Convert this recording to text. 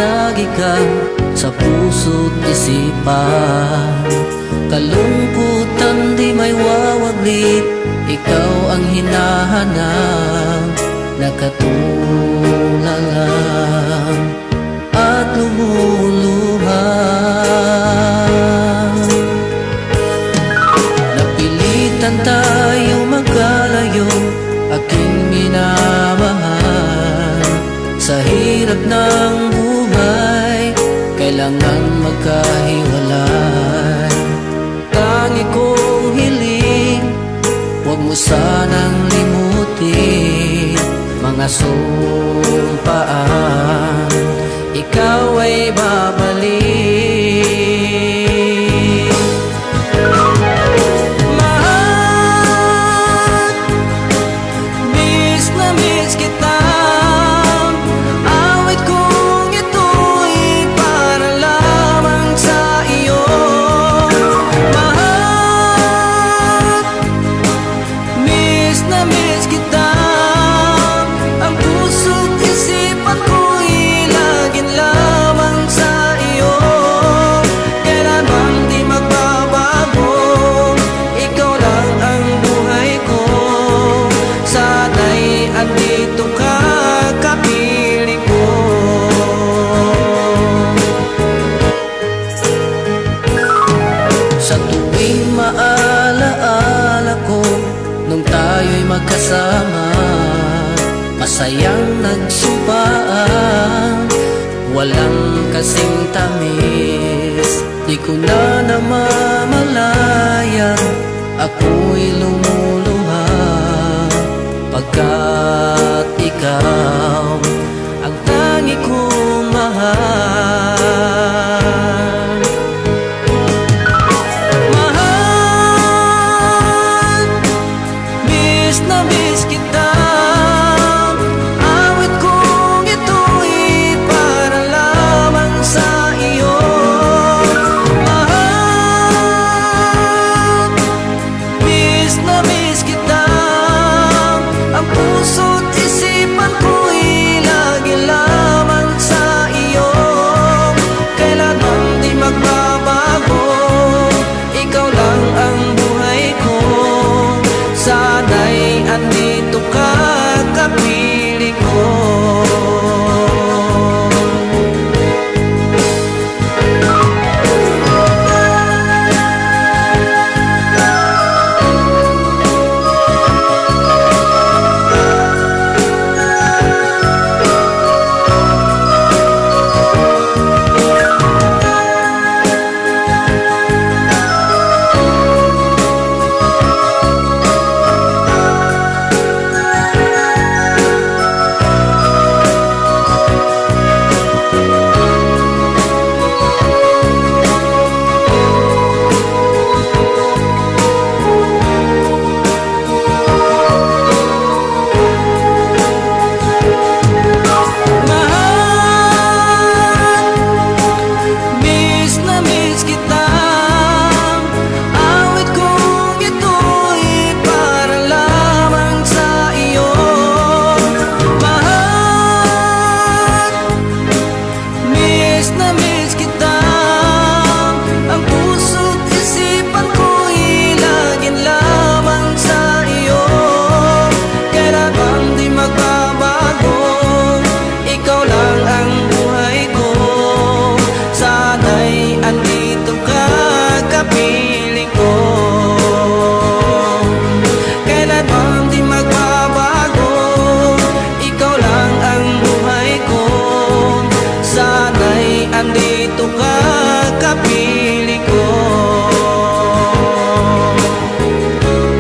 lagi ka sa puso't isipan. Kalungkutan di may wawaglit, ikaw ang hinahanap, nakatulala at lumuluha. Napilitan tayo magkalayo, aking minamahal. Sa hirap ng buhay, kailangan magkahiwalay. Tangi kong hiling, huwag mo sanang limutin mga sumpaan, ikaw ay babalik. Mahal, miss na miss kita. Awit kong ito'y para lamang sa iyo. Mahal, miss na miss kita. Ang puso't isipan ko'y laging lamang sa iyo. Kailan bang di magbabago, ikaw lang ang buhay ko. Sana'y andito ka, kapiling ko. Sa tuwing maalaala ko nung tayo'y magkasama, masayang nagsumpaan, walang kasing tamis. Di ko na namamalayan, ako'y lumuluha pagkat ikaw